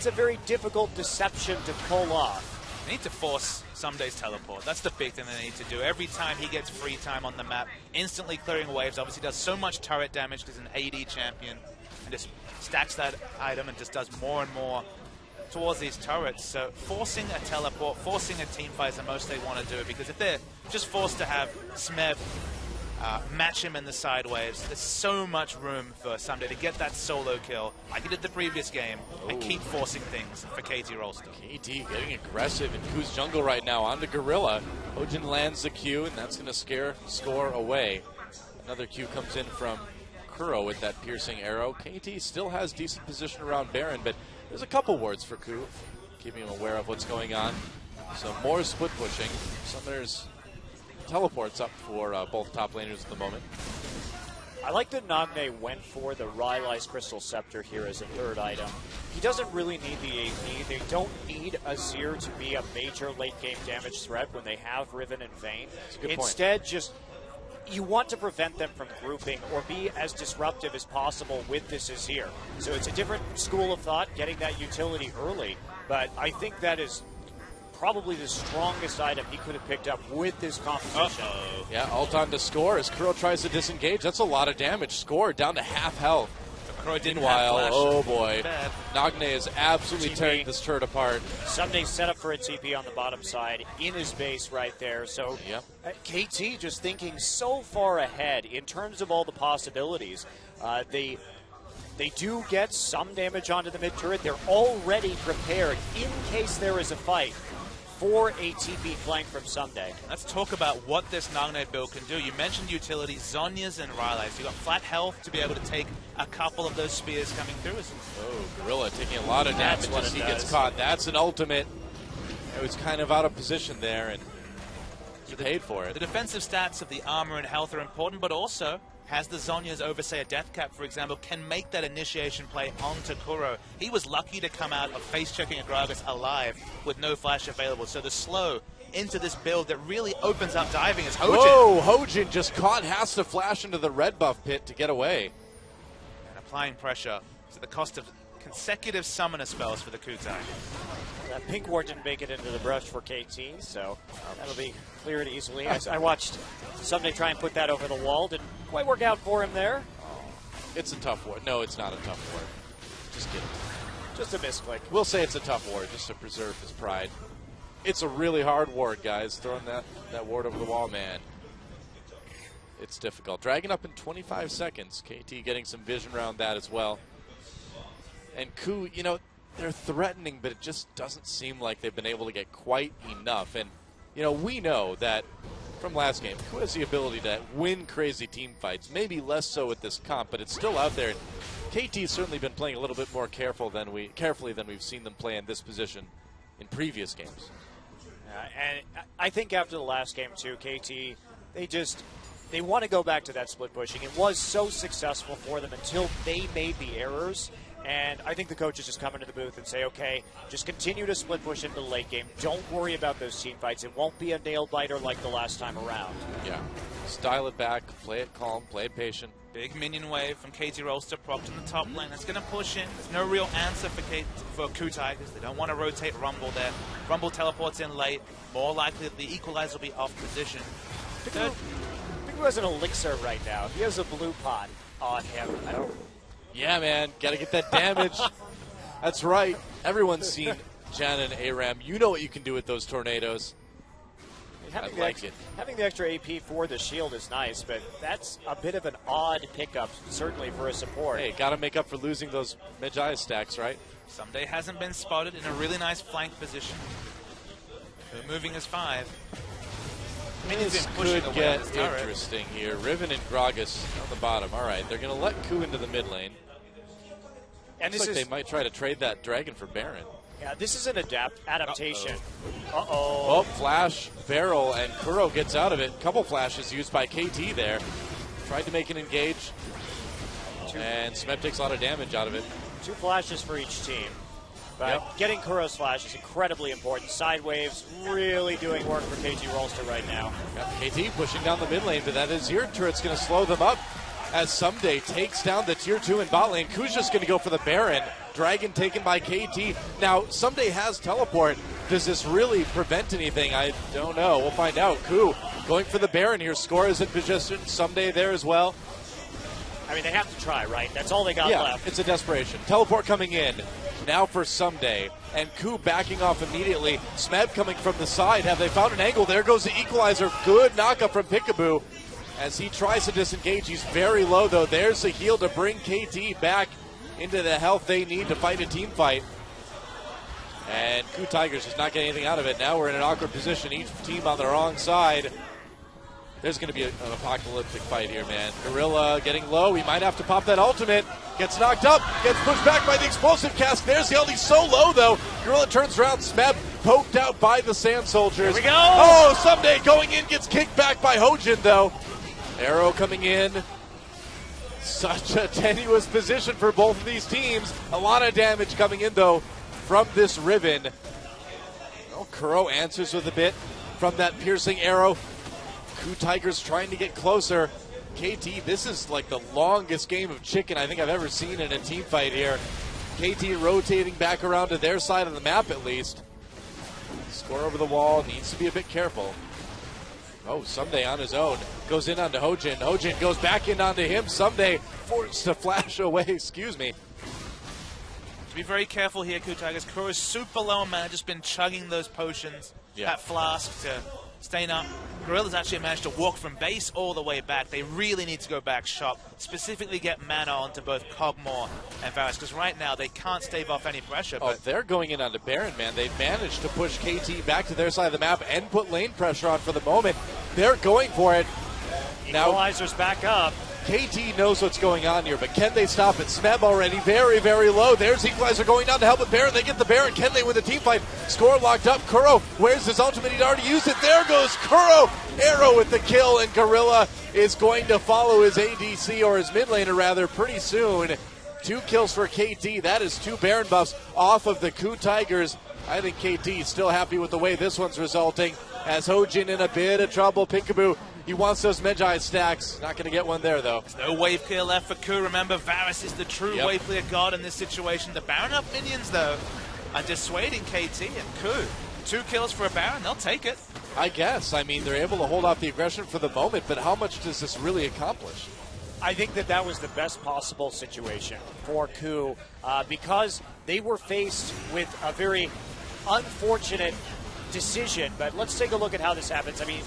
a very difficult deception to pull off. They need to force Someday's teleport. That's the big thing they need to do. Every time he gets free time on the map, instantly clearing waves. Obviously does so much turret damage because he's an AD champion. And just stacks that item and just does more and more towards these turrets. So forcing a teleport, forcing a team fight is the most they want to do. Because if they're just forced to have Smev match him in the side waves, there's so much room for Someday to get that solo kill, like he did the previous game, and keep forcing things for KT Rolster. KT getting aggressive in Ku's jungle right now onto Gorilla. Hojin lands the Q, and that's going to scare score away. Another Q comes in from Kuro with that piercing arrow. KT still has decent position around Baron, but there's a couple wards for Ku, keeping him aware of what's going on. So more split pushing. Summoners teleports up for both top laners at the moment. I like that Nagne went for the Rylai's Crystal Scepter here as a third item. He doesn't really need the AP. They don't need Azir to be a major late game damage threat when they have Riven and Vayne. Instead, just you want to prevent them from grouping or be as disruptive as possible with this Azir. So it's a different school of thought, getting that utility early, but I think that is probably the strongest item he could have picked up with this composition. Yeah, ult on to Score as Kuro tries to disengage. That's a lot of damage. Score down to half health. Meanwhile, oh boy, Nagne is absolutely tearing this turret apart. Someday set up for a TP on the bottom side in his base right there. So KT just thinking so far ahead in terms of all the possibilities. They do get some damage onto the mid turret. They're already prepared in case there is a fight for a TP flank from Someday. Let's talk about what this Nagne build can do. You mentioned utility, Zhonya's and Rylai's. You've got flat health to be able to take a couple of those spears coming through. Oh, Gorilla taking a lot of damage as he gets caught. That's an ultimate. It was kind of out of position there, and he paid for it. The defensive stats of the armor and health are important, but also has the Zhonya's over, say, a death cap, for example, can make that initiation play onto Kuro. He was lucky to come out of face-checking a Gragas alive with no flash available. So the slow into this build that really opens up diving is Hojin. Whoa, Hojin just caught, has to flash into the red buff pit to get away. And applying pressure to the cost of consecutive summoner spells for the Ku Tigers. That pink ward didn't make it into the brush for KT, so that'll be cleared easily. I watched Someday try and put that over the wall. Didn't quite work out for him there. It's a tough ward. No, it's not a tough ward. Just kidding. Just a misclick. We'll say it's a tough ward just to preserve his pride. It's a really hard ward, guys. Throwing that ward over the wall, man. It's difficult. Dragging up in 25 seconds. KT getting some vision around that as well. And Ku, you know, they're threatening, but it just doesn't seem like they've been able to get quite enough. And, you know, we know that from last game, Ku has the ability to win crazy team fights. Maybe less so with this comp, but it's still out there. KT's certainly been playing a little bit more carefully than we've seen them play in this position in previous games. And I think after the last game, too, KT, they want to go back to that split pushing. It was so successful for them until they made the errors. And I think the coaches just come into the booth and say, okay, just continue to split push into the late game. Don't worry about those team fights. It won't be a nail biter like the last time around. Yeah. Style it back, play it calm, play it patient. Big minion wave from KT Rolster propped in the top lane. That's going to push in. There's no real answer for KU Tigers. They don't want to rotate Rumble there. Rumble teleports in late. More likely the equalizer will be off position. Pickle has an elixir right now. He has a blue pot on him. I don't... Yeah, man. Got to get that damage. That's right. Everyone's seen Jan and Aram. You know what you can do with those tornadoes. Having the extra AP for the shield is nice, but that's a bit of an odd pickup, certainly for a support. Hey, got to make up for losing those Medjaya stacks, right? Someday hasn't been spotted in a really nice flank position. They're moving as 5. This could get interesting here. Riven and Gragas on the bottom. All right, they're going to let KU into the mid lane. And looks like they might try to trade that dragon for Baron. Yeah, this is an adaptation. Oh, flash, barrel, and Kuro gets out of it. Couple flashes used by KT there. Tried to make an engage. And Smeb takes a lot of damage out of it. 2 flashes for each team. But getting Kuro's flash is incredibly important. Side waves really doing work for KT Rolster right now. KT pushing down the mid lane, but that Azir turret's going to slow them up as Someday takes down the tier 2 in bot lane. KU's just going to go for the Baron. Dragon taken by KT. Now, Someday has teleport. Does this really prevent anything? I don't know. We'll find out. KU going for the Baron here. Score is in position. Someday there as well. I mean, they have to try, right? That's all they got left. It's a desperation. Teleport coming in. Now for Someday. And KU backing off immediately. Smeb coming from the side. Have they found an angle? There goes the equalizer. Good knockup from Peekaboo. As he tries to disengage, he's very low, though. There's the heal to bring KT back into the health they need to fight a team fight. And KU Tigers just not getting anything out of it. Now we're in an awkward position. Each team on the wrong side. There's going to be an apocalyptic fight here, man. Gorilla getting low. He might have to pop that ultimate. Gets knocked up. Gets pushed back by the explosive cast. There's the ult. He's so low, though. Gorilla turns around. Smeb poked out by the Sand Soldiers. Here we go. Oh, Someday going in. Gets kicked back by Hojin, though. Arrow coming in. Such a tenuous position for both of these teams. A lot of damage coming in, though, from this Riven. Well, Kuro answers with a bit from that piercing arrow. KU Tigers trying to get closer. KT, this is like the longest game of chicken I think I've ever seen in a team fight here. KT rotating back around to their side of the map at least. Score over the wall, needs to be a bit careful. Oh, Someday on his own. Goes in onto Hojin. Hojin goes back in onto him. Someday forced to flash away, excuse me. To be very careful here, KU Tigers. Kuro is super low on mana, just been chugging those potions. That flask to staying up. Gorilla's actually managed to walk from base all the way back. They really need to go back shop, specifically get mana onto both Cogmore and Varus, because right now they can't stave off any pressure. But they're going in onto Baron, man. They've managed to push KT back to their side of the map and put lane pressure on for the moment. They're going for it. Equalizer's back up. KT knows what's going on here, but can they stop it? Smeb already very, very low. There's Equalizer going down to help with Baron. They get the Baron. Can they win the team fight? Score locked up. Kuro, where's his ultimate? He'd already used it. There goes Kuro. Arrow with the kill, and Gorilla is going to follow his ADC, or his mid laner rather, pretty soon. 2 kills for KT. That is 2 Baron buffs off of the KU Tigers. I think KT is still happy with the way this one's resulting. As Hojin in a bit of trouble. Peekaboo, he wants those Medjaya stacks. Not going to get one there, though. There's no wave clear left for KU. Remember, Varus is the true wave clear god in this situation. The Baron up minions, though, are dissuading KT and KU. 2 kills for a Baron. They'll take it. I guess. I mean, they're able to hold off the aggression for the moment, but how much does this really accomplish? I think that was the best possible situation for KU because they were faced with a very unfortunate decision. But let's take a look at how this happens. I mean,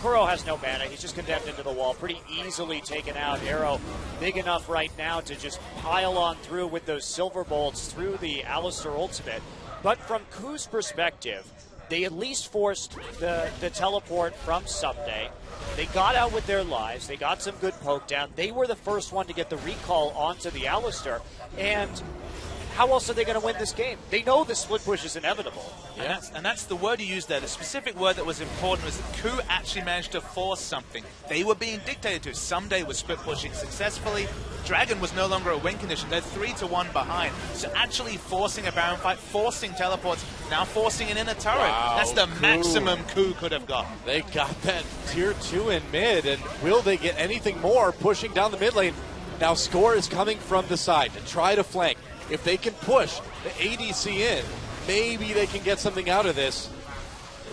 Kuro has no mana. He's just condemned into the wall. Pretty easily taken out. Arrow big enough right now to just pile on through with those silver bolts through the Alistar ultimate. But from KU's perspective, they at least forced the teleport from Someday. They got out with their lives. They got some good poke down. They were the first one to get the recall onto the Alistar. And how else are they going to win this game? They know the split push is inevitable. Yeah. And that's the word you used there. The specific word that was important was that Ku actually managed to force something. They were being dictated to. Someday was split pushing successfully. Dragon was no longer a win condition. They're 3-1 behind. So actually forcing a Baron fight, forcing teleports, now forcing an inner turret. Wow, that's the Ku. maximum Ku could have gotten. They got that tier 2 in mid, and will they get anything more pushing down the mid lane? Now Score is coming from the side to try to flank. If they can push the ADC in, maybe they can get something out of this.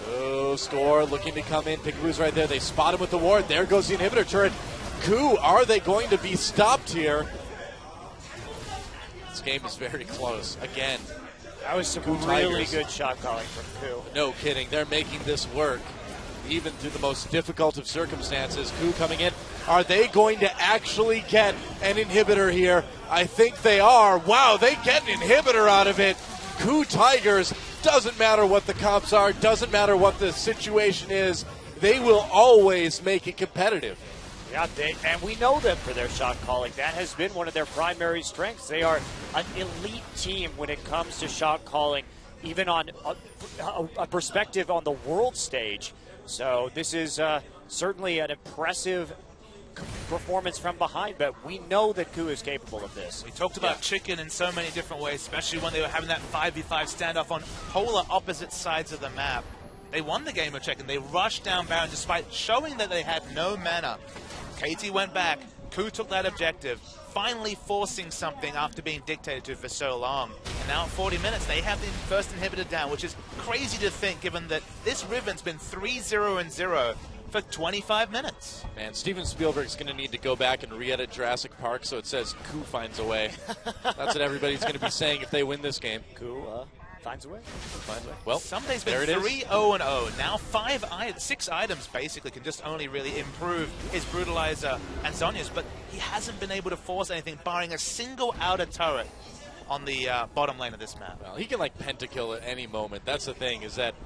Oh, Score looking to come in. Peekaboo's right there. They spot him with the ward. There goes the inhibitor turret. Ku, are they going to be stopped here? This game is very close. Again, That was some Ku really Tigers. good shot calling from Ku. No kidding. They're making this work, even through the most difficult of circumstances. Ku coming in. Are they going to actually get an inhibitor here? I think they are. Wow, they get an inhibitor out of it. Ku Tigers, doesn't matter what the comps are, doesn't matter what the situation is, they will always make it competitive. Yeah, and we know them for their shot calling. That has been one of their primary strengths. They are an elite team when it comes to shot calling, even on a perspective on the world stage. So this is certainly an impressive performance from behind, but we know that Ku is capable of this. We talked about Chicken in so many different ways, especially when they were having that 5v5 standoff on polar opposite sides of the map. They won the game of Chicken. They rushed down Baron despite showing that they had no mana. KT went back. Ku took that objective, finally forcing something after being dictated to for so long. And now at 40 minutes, they have the first inhibitor down, which is crazy to think given that this Riven's been 3-0-0 for 25 minutes. Man, Steven Spielberg's going to need to go back and re-edit Jurassic Park so it says Ku finds a way. That's what everybody's going to be saying if they win this game. Ku finds a way. Finds a way. Well, Sunday's there been it is. 3-0-0. Now 6 items basically can just only really improve his Brutalizer and Zhonya's, but he hasn't been able to force anything, barring a single outer turret on the bottom lane of this map. Well, he can like pentakill at any moment. That's the thing, is that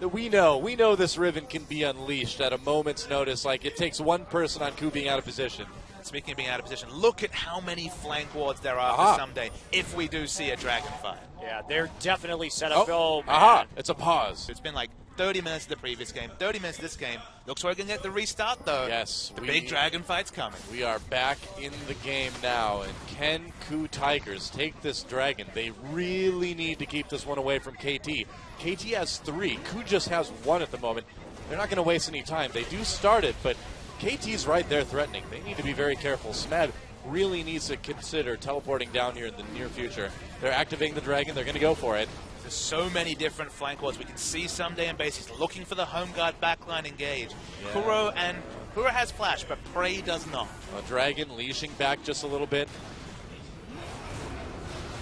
we know this Riven can be unleashed at a moment's notice. Like, it takes one person on Ku being out of position. Speaking of being out of position, look at how many flank wards there are for someday if we do see a dragon fight. Yeah, they're definitely set up. Oh, man. Aha! It's a pause. It's been like 30 minutes of the previous game, 30 minutes of this game. Looks like we're going to get the restart, though. Yes. The big dragon fight's coming. We are back in the game now, and can Ku Tigers take this dragon? They really need to keep this one away from KT. KT has 3. Ku just has 1 at the moment. They're not going to waste any time. They do start it, but KT's right there threatening. They need to be very careful. Smed really needs to consider teleporting down here in the near future. They're activating the dragon. They're going to go for it. There's so many different flank wards. We can see someday in base. He's looking for the home guard backline engage. Yeah. Kuro has flash, but Prey does not. A dragon leashing back just a little bit.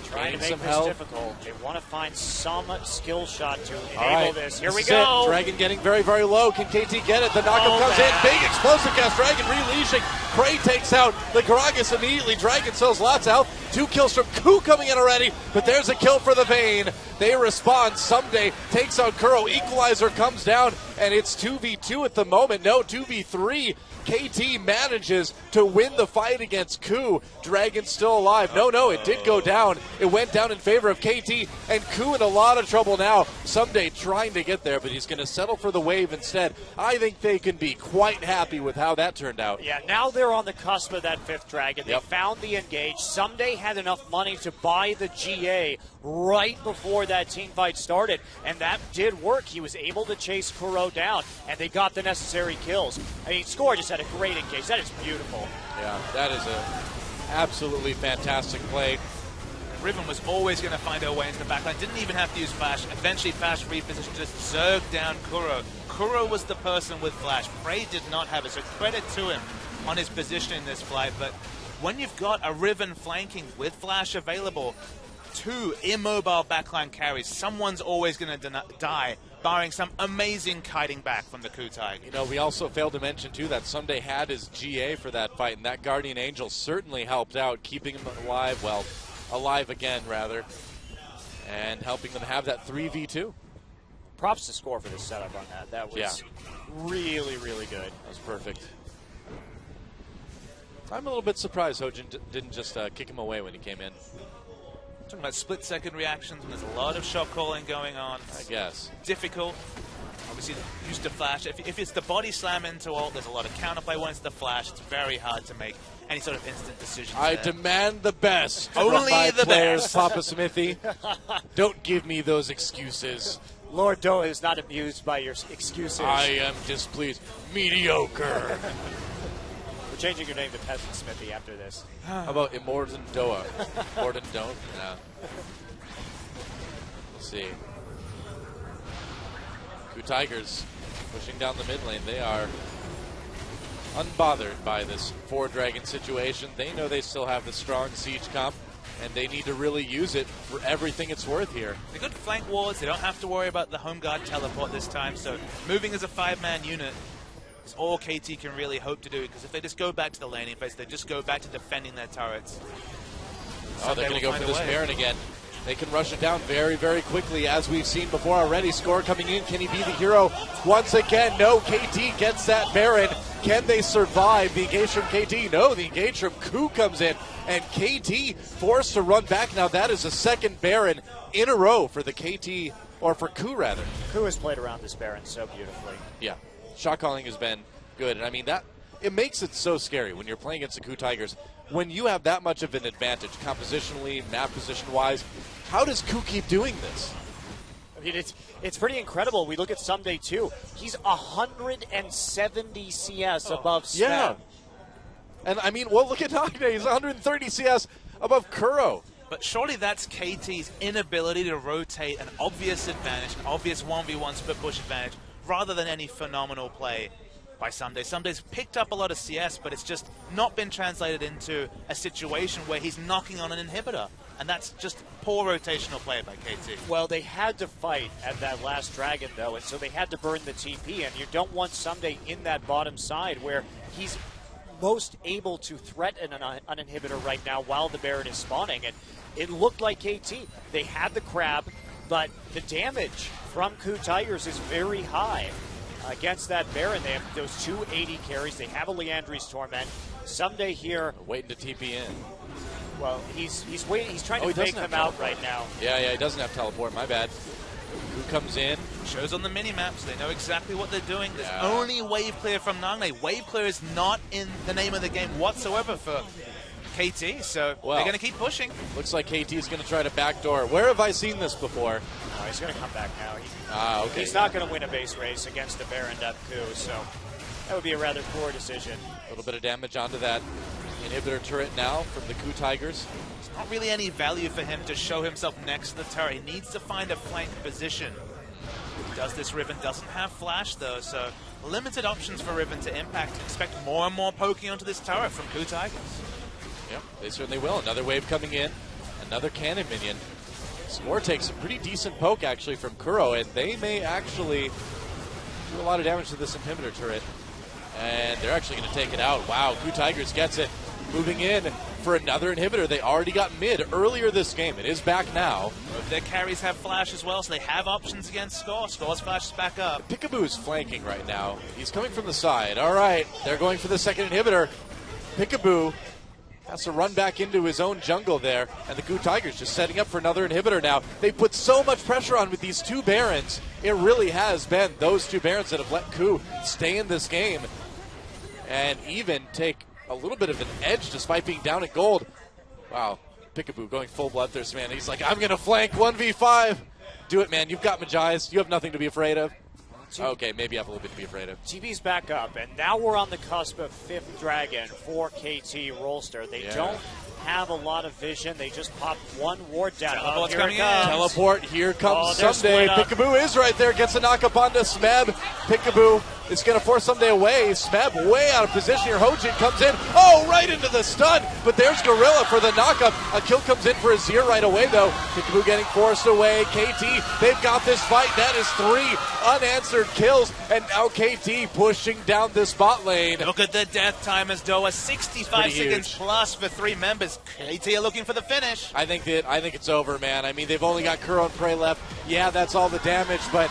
Trying to make some this help. difficult. They want to find some skill shot to enable All right, this. Here we this is go. it. Dragon getting very, very low. Can KT get it? The knockup comes in. Big explosive cast. Dragon releashing. Prey takes out the Gragas immediately. Dragon sells lots of health. 2 kills from Ku coming in already, but there's a kill for the Vayne. They respond. Someday takes out Kuro. Equalizer comes down, and it's 2v2 at the moment. No, 2v3. KT manages to win the fight against Ku. Dragon's still alive. No, it did go down. It went down in favor of KT, and Ku in a lot of trouble now. Someday trying to get there, but he's going to settle for the wave instead. I think they can be quite happy with how that turned out. Yeah, now they're on the cusp of that 5th dragon. They Yep. found the engage. Someday had enough money to buy the GA right before that team fight started, and that did work. He was able to chase Kuro down, and they got the necessary kills. I mean, Score just had a great engage. That is beautiful. Yeah, that is a absolutely fantastic play. Riven was always going to find her way into the backline. Didn't even have to use flash. Eventually, flash repositioned, just zerged down Kuro. Kuro was the person with flash. Prey did not have it, so credit to him on his position in this fight. But when you've got a Riven flanking with flash available, 2 immobile backline carries, someone's always going to die, barring some amazing kiting back from the Ku Tiger. You know, we also failed to mention, too, that Someday had his GA for that fight, and that Guardian Angel certainly helped out, keeping him alive, well, alive again, rather, and helping them have that 3v2. Props to Score for the setup on that. That was really, really good. That was perfect. I'm a little bit surprised Hojin didn't just kick him away when he came in. Talking about split-second reactions when there's a lot of shot calling going on. I guess. Difficult. Obviously, used to flash. If it's the body slam into ult, there's a lot of counterplay. When it's the flash, it's very hard to make any sort of instant decisions. I there. demand the best. Only from my the players, best. Papa Smithy. Don't give me those excuses. Lord Doa is not amused by your excuses. I am displeased. Mediocre. We're changing your name to Peasant Smithy after this. How about Immortan Doa? Immortan Don't? No. Let's see. Two Tigers pushing down the mid lane. They are unbothered by this 4-dragon situation. They know they still have the strong siege comp, and they need to really use it for everything it's worth here. The good flank wards, they don't have to worry about the home guard teleport this time, so moving as a 5-man unit is all KT can really hope to do, because if they just go back to the laning phase, they just go back to defending their turrets. Oh, they're going to go for this Baron again. They can rush it down very, very quickly, as we've seen before already. Score coming in. Can he be the hero once again? No, KT gets that Baron. Can they survive the engage from KT? No, the engage from Ku comes in, and KT forced to run back. Now that is a second Baron in a row for the KT, or for Ku rather. Ku has played around this Baron so beautifully. Yeah, shot calling has been good, and I mean that it makes it so scary when you're playing against the Ku Tigers. When you have that much of an advantage, compositionally, map position-wise, how does Ku keep doing this? I mean, it's pretty incredible. We look at Someday, too. He's 170 CS above Sven. Yeah. And, I mean, well, look at Nagne. He's 130 CS above Kuro. But surely that's KT's inability to rotate an obvious advantage, an obvious 1v1 split push advantage, rather than any phenomenal play by Someday. Someday's picked up a lot of CS, but it's just not been translated into a situation where he's knocking on an inhibitor. And that's just poor rotational play by KT. Well, they had to fight at that last dragon, though, and so they had to burn the TP, and you don't want Someday in that bottom side where he's most able to threaten an inhibitor right now while the Baron is spawning. And it looked like KT. They had the crab, but the damage from Ku Tigers is very high. Against that Baron, they have those 2 AD carries. They have a Leandri's Torment. Someday here, waiting to TP in. Well, he's waiting. He's trying to fake them out right now. Yeah, he doesn't have teleport. My bad. Who comes in? Shows on the mini-maps. They know exactly what they're doing. There's only wave clear from Nagne. Wave clear is not in the name of the game whatsoever for KT, so they're going to keep pushing. Looks like KT is going to try to backdoor. Where have I seen this before? Oh, he's going to come back now. Okay. He's not going to win a base race against the Baron Ku, so that would be a rather poor decision. A little bit of damage onto that inhibitor turret now from the Ku Tigers. There's not really any value for him to show himself next to the turret. He needs to find a flank position. Does this Riven? Doesn't have flash though, so limited options for Riven to impact. Expect more and more poking onto this turret from Ku Tigers. Yep, they certainly will. Another wave coming in. Another cannon minion. Score takes a pretty decent poke actually from Kuro, and they may actually do a lot of damage to this inhibitor turret. And they're actually going to take it out. Wow, Ku Tigers gets it. Moving in for another inhibitor. They already got mid earlier this game. It is back now. Both their carries have flash as well, so they have options against Score. Score's flash is back up. Peekaboo is flanking right now. He's coming from the side. All right, they're going for the second inhibitor. Peekaboo has to run back into his own jungle there, and the Ku Tigers just setting up for another inhibitor now. They put so much pressure on with these 2 Barons. It really has been those 2 Barons that have let Ku stay in this game and even take a little bit of an edge despite being down at gold. Wow, Peekaboo going full bloodthirst, man. He's like, I'm going to flank 1v5. Do it, man. You've got Magi's. You have nothing to be afraid of. Okay, maybe you have a little bit to be afraid of. TV's back up, and now we're on the cusp of 5th Dragon for KT Rolster. They don't have a lot of vision. They just popped 1 ward down. Teleport's here it comes. Teleport, here comes Someday. Peekaboo is right there, gets a knock-up onto Smeb. Peekaboo is going to force Someday away. Smeb way out of position here. Hojin comes in. Oh, right into the stun. But there's Gorilla for the knock-up. A kill comes in for Azir right away, though. Peekaboo getting forced away. KT, they've got this fight. That is 3 unanswered kills. And now KT pushing down this bot lane. Look at the death time as Doa. 65 seconds plus for 3 members. KT are looking for the finish. I think it's over, man. I mean, they've only got Kuro and Prey left. Yeah, that's all the damage, but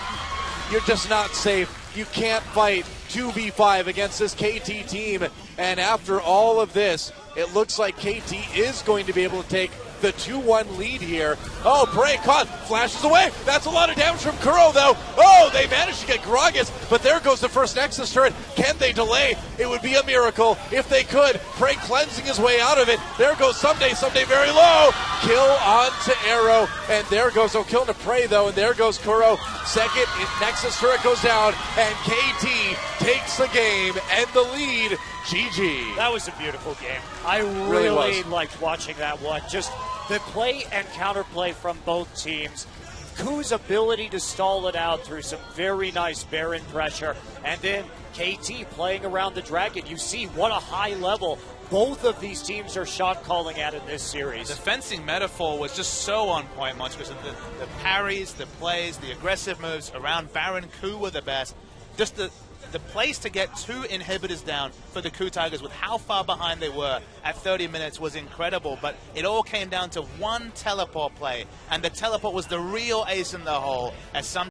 you're just not safe. You can't fight 2v5 against this KT team. And after all of this, it looks like KT is going to be able to take the 2-1 lead here. Oh, Bray caught, flashes away. That's a lot of damage from Kuro, though. Oh, they managed to get Gragas, but there goes the first Nexus turret. Can they delay? It would be a miracle if they could. Bray cleansing his way out of it. There goes Someday very low. Kill onto Arrow, and there goes, oh, kill to Prey, though, and there goes Kuro. Second, Nexus turret goes down, and KT takes the game and the lead. GG. That was a beautiful game. I really liked watching that one. Just the play and counterplay from both teams. Ku's ability to stall it out through some very nice Baron pressure, and then KT playing around the Dragon. You see what a high level both of these teams are shot calling at in this series. The fencing metaphor was just so on point, Munch, because the parries, the plays, the aggressive moves around Baron. Ku were the best. Just the place to get 2 inhibitors down for the Ku Tigers with how far behind they were at 30 minutes was incredible, but it all came down to one teleport play, and the teleport was the real ace in the hole as some